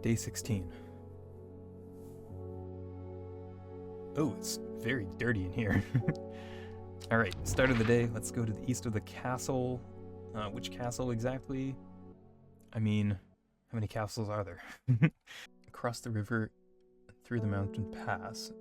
Day 16. Oh, it's very dirty in here. Alright, start of the day. Let's go to the east of the castle. Which castle exactly? I mean, how many castles are there? Across the river, through the mountain pass.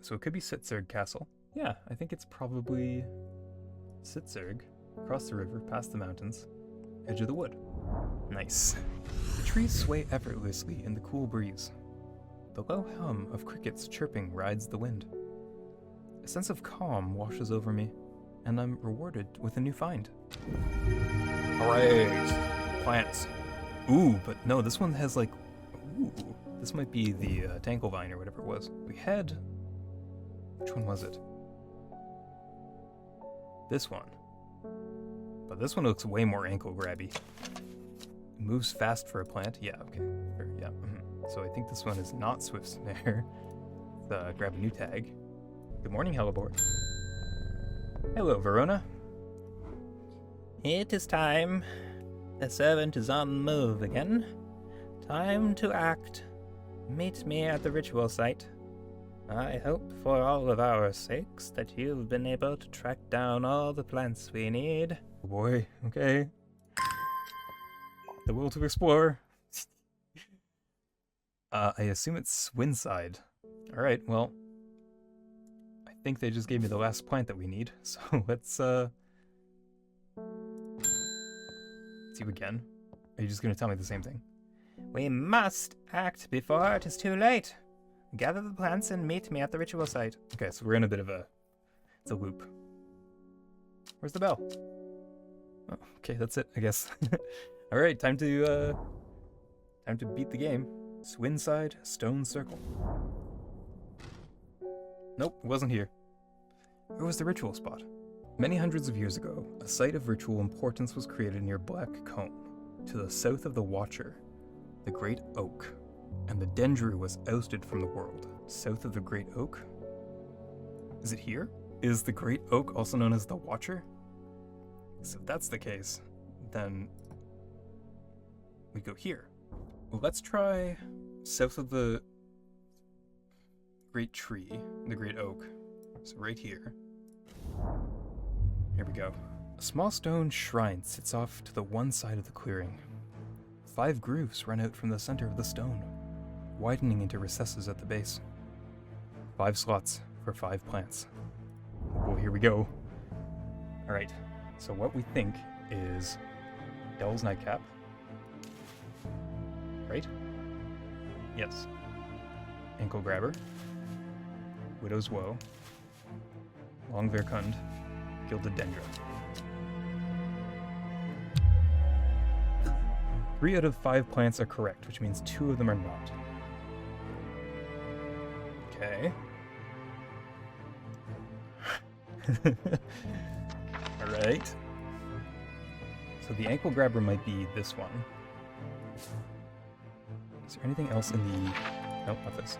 So it could be Sitzerg Castle. Yeah, I think it's probably Sitzerg. Across the river, past the mountains, edge of the wood. Nice. The trees sway effortlessly in the cool breeze. The low hum of crickets chirping rides the wind. A sense of calm washes over me, and I'm rewarded with a new find. Alright! Plants. Ooh, but no, this one has like... Ooh, this might be the Tanglevine or whatever it was. We had... Which one was it? This one. But this one looks way more ankle grabby. It moves fast for a plant. Yeah, okay. Or, yeah. So I think this one is not Swift Snare. Grab a new tag. Good morning, Hellebore. Hello, Verona. It is time. The servant is on the move again. Time to act. Meet me at the ritual site. I hope for all of our sakes that you've been able to track down all the plants we need. Oh boy, okay. The will to explore. I assume it's Swinside. Alright, well, I think they just gave me the last plant that we need, so let's see you again. Are you just gonna tell me the same thing? We must act before it is too late. Gather the plants and meet me at the ritual site. Okay, so we're in a bit of it's a loop. Where's the bell? Oh, okay, that's it, I guess. Alright, time to beat the game. Swinside Stone Circle. Nope, it wasn't here. Where was the ritual spot? Many hundreds of years ago, a site of ritual importance was created near Black Combe, to the south of the Watcher, the Great Oak, and the Dendru was ousted from the world. South of the Great Oak? Is it here? Is the Great Oak also known as the Watcher? So if that's the case, then we go here. Well, let's try south of the Great Tree, the Great Oak. So right here. Here we go. A small stone shrine sits off to the one side of the clearing. 5 grooves run out from the center of the stone, widening into recesses at the base. 5 slots for 5 plants. Oh, here we go. Alright, so what we think is Devil's Nightcap. Right? Yes. Ankle Grabber. Widow's Woe. Long Verkund. Gilded Dendra. 3 out of 5 plants are correct, which means 2 of them are not. Okay. Alright. So the ankle grabber might be this one. Is there anything else in the... Nope, not this.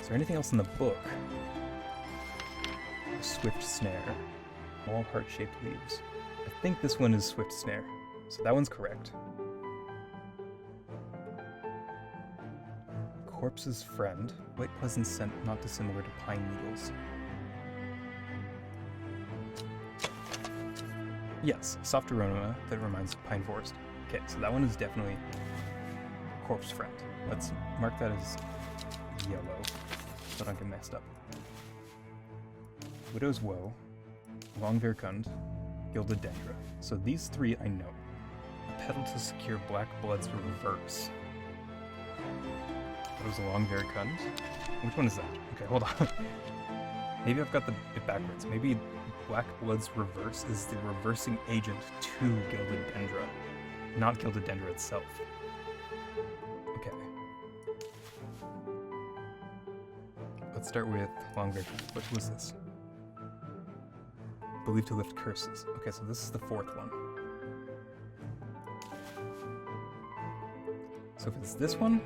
Is there anything else in the book? Swift Snare. All heart-shaped leaves. I think this one is Swift Snare. So that one's correct. Corpse's Friend. White pleasant scent not dissimilar to pine needles. Yes, soft aroma that reminds of pine forest. Okay, so that one is definitely Corpse Friend. Let's mark that as yellow so I don't get messed up. Widow's Woe, Long Verkund, Gilded Dendra. So these 3 I know. A petal to secure Black Blood's reverse. That was a Long Verkund. Which one is that? Okay, hold on. Maybe I've got it backwards. Maybe Black Blood's reverse is the reversing agent to Gilded Dendra, not Gilded Dendra itself. Okay. Let's start with Long Verkund. What was this? Believed to lift curses. Okay, so this is the 4th one. So if it's this one,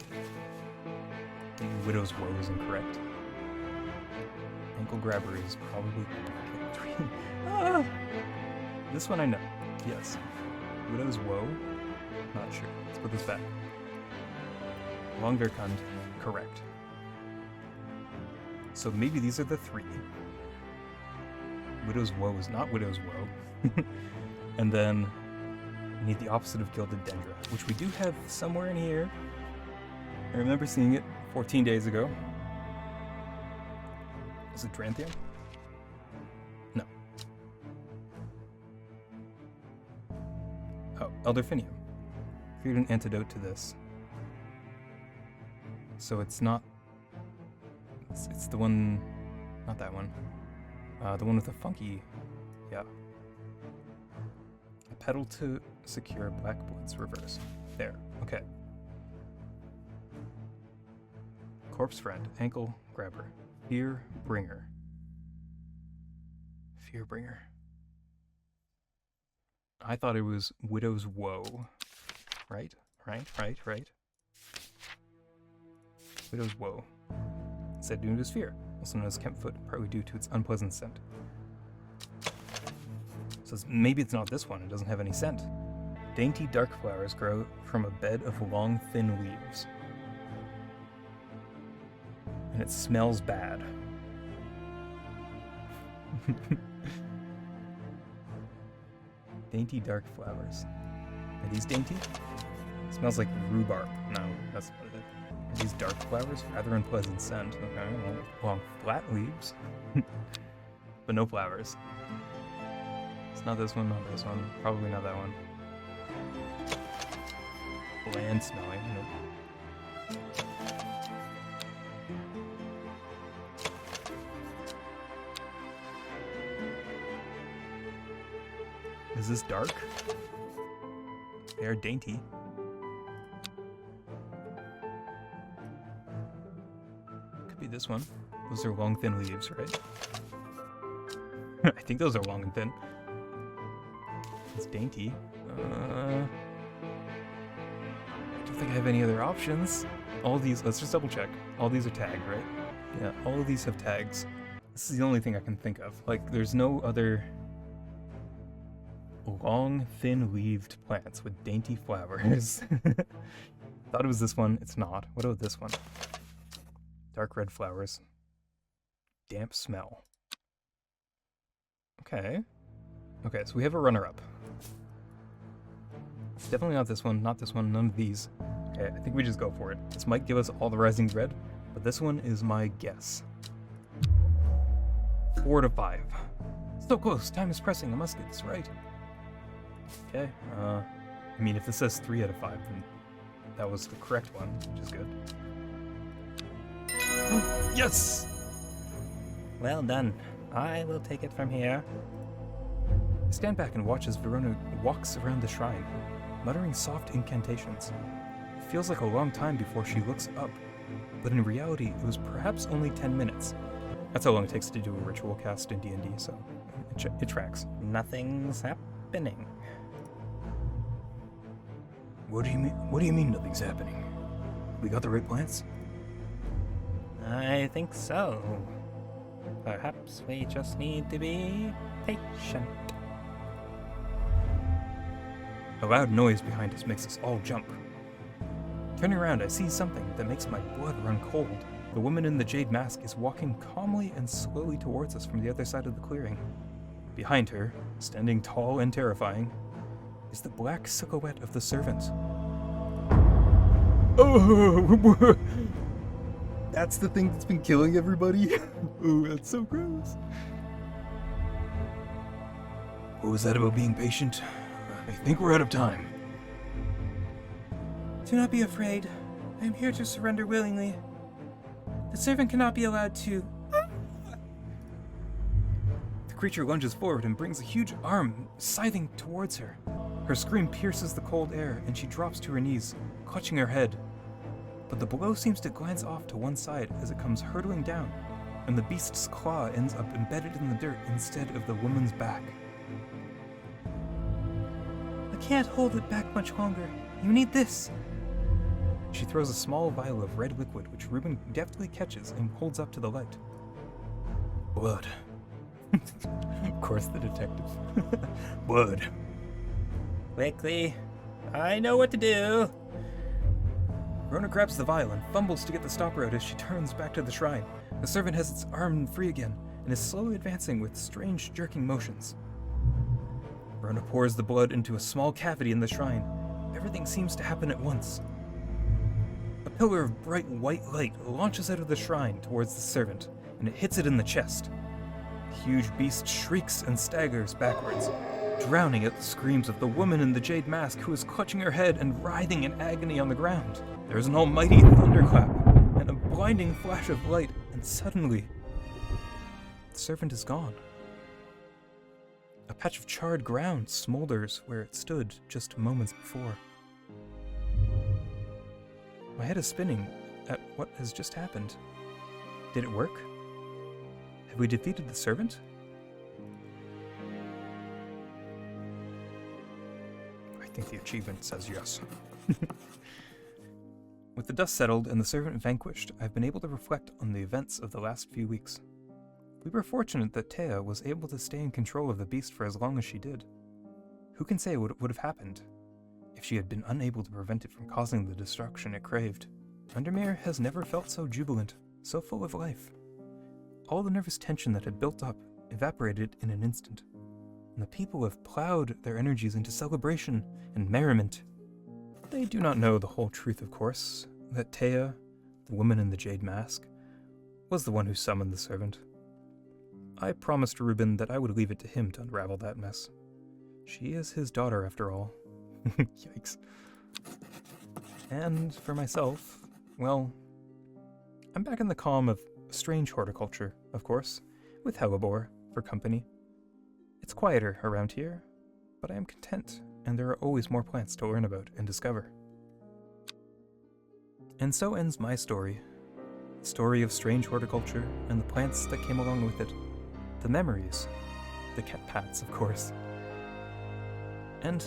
maybe Widow's Woe is incorrect. Ankle Grabber is probably... Ah! This one I know. Yes. Widow's Woe? Not sure. Let's put this back. Longverkund, correct. So maybe these are the 3. Widow's Woe is not Widow's Woe. And then we need the opposite of Gilded Dendra, which we do have somewhere in here. I remember seeing it 14 days ago. Is it Dranthium? No. Oh, Elderfinium. Create an antidote to this. So it's not... It's the one... Not that one. The one with the funky... Yeah. A petal to secure Black Blood's reverse. There. Okay. Corpse Friend. Ankle Grabber. Fear Bringer. Fear Bringer. I thought it was Widow's Woe. Right? Right. Widow's Woe. Instead due to his fear, also known as Kempfoot, partly due to its unpleasant scent. So maybe it's not this one, it doesn't have any scent. Dainty dark flowers grow from a bed of long, thin leaves. And it smells bad. Dainty dark flowers. Are these dainty? Smells like rhubarb. No, that's not it. Are these dark flowers? Rather unpleasant scent. Okay, well, long flat leaves. But no flowers. It's not this one, not this one. Probably not that one. Bland smelling. Nope. Is this dark? They are dainty. Could be this one. Those are long, thin leaves, right? I think those are long and thin. It's dainty. I don't think I have any other options. All these, let's just double check. All these are tagged, right? Yeah, all of these have tags. This is the only thing I can think of. Like, there's no other long, thin-leaved plants with dainty flowers. Thought it was this one. It's not. What about this one? Dark red flowers. Damp smell. Okay. Okay, so we have a runner-up. It's definitely not this one, none of these. Okay, I think we just go for it. This might give us all the rising red, but this one is my guess. 4 to 5. So close, time is pressing, I must get this right. Okay, I mean, if this says 3 out of 5, then that was the correct one, which is good. Yes! Well done. I will take it from here. I stand back and watch as Verona walks around the shrine, muttering soft incantations. It feels like a long time before she looks up, but in reality, it was perhaps only 10 minutes. That's how long it takes to do a ritual cast in D&D, so it tracks. Nothing's happening. What do you mean? What do you mean nothing's happening? We got the right plants? I think so. Perhaps we just need to be patient. A loud noise behind us makes us all jump. Turning around, I see something that makes my blood run cold. The woman in the jade mask is walking calmly and slowly towards us from the other side of the clearing. Behind her, standing tall and terrifying, is the black silhouette of the servant. Oh! That's the thing that's been killing everybody? Oh, that's so gross. What was that about being patient? I think we're out of time. Do not be afraid. I am here to surrender willingly. The servant cannot be allowed to... The creature lunges forward and brings a huge arm scything towards her. Her scream pierces the cold air, and she drops to her knees, clutching her head. But the blow seems to glance off to one side as it comes hurtling down, and the beast's claw ends up embedded in the dirt instead of the woman's back. I can't hold it back much longer. You need this. She throws a small vial of red liquid, which Reuben deftly catches and holds up to the light. Blood. Of course, the detective. Blood. Quickly. I know what to do. Rona grabs the vial and fumbles to get the stopper out as she turns back to the shrine. The servant has its arm free again and is slowly advancing with strange jerking motions. Rona pours the blood into a small cavity in the shrine. Everything seems to happen at once. A pillar of bright white light launches out of the shrine towards the servant, and it hits it in the chest. The huge beast shrieks and staggers backwards, drowning out the screams of the woman in the jade mask who is clutching her head and writhing in agony on the ground. There is an almighty thunderclap and a blinding flash of light, and suddenly, the servant is gone. A patch of charred ground smolders where it stood just moments before. My head is spinning at what has just happened. Did it work? Have we defeated the servant? I think the achievement says yes. With the dust settled and the servant vanquished, I've been able to reflect on the events of the last few weeks. We were fortunate that Thea was able to stay in control of the beast for as long as she did. Who can say what would have happened if she had been unable to prevent it from causing the destruction it craved? Undermere has never felt so jubilant, so full of life. All the nervous tension that had built up evaporated in an instant, and the people have plowed their energies into celebration and merriment. They do not know the whole truth, of course, that Thea, the woman in the jade mask, was the one who summoned the servant. I promised Reuben that I would leave it to him to unravel that mess. She is his daughter, after all. Yikes. And for myself, well, I'm back in the calm of strange horticulture, of course, with hellebore for company. It's quieter around here, but I am content, and there are always more plants to learn about and discover. And so ends my story. The story of strange horticulture and the plants that came along with it. The memories. The cat pats, of course. And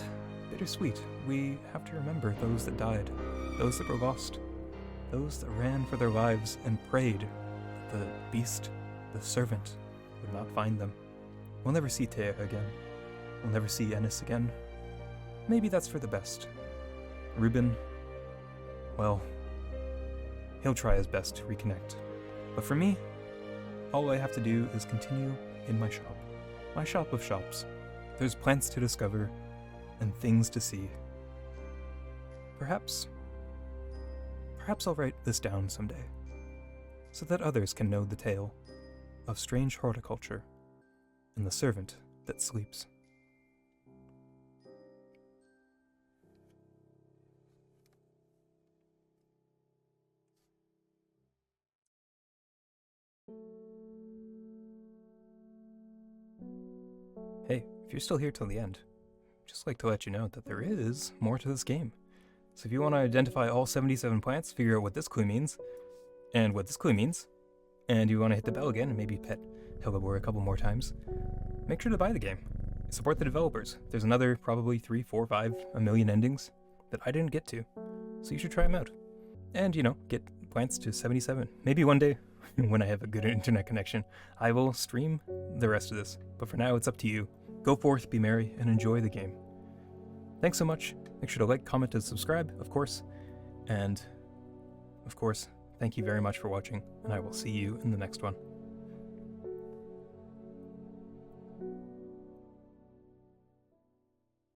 bittersweet, we have to remember those that died, those that were lost, those that ran for their lives and prayed that the beast, the servant, would not find them. We'll never see Thea again. We'll never see Ennis again. Maybe that's for the best. Reuben, well, he'll try his best to reconnect. But for me, all I have to do is continue in my shop of shops. There's plants to discover and things to see. Perhaps I'll write this down someday, so that others can know the tale of strange horticulture and the servant that sleeps. Hey, if you're still here till the end, I'd just like to let you know that there is more to this game. So if you want to identify all 77 plants, figure out what this clue means, and what this clue means, and you want to hit the bell again and maybe pet Hellebore a couple more times, make sure to buy the game. Support the developers. There's another probably 3, 4, 5, a million endings that I didn't get to, so you should try them out. And, get plants to 77. Maybe one day, when I have a good internet connection, I will stream the rest of this. But for now, it's up to you. Go forth, be merry, and enjoy the game. Thanks so much. Make sure to like, comment, and subscribe, of course. And, of course, thank you very much for watching, and I will see you in the next one.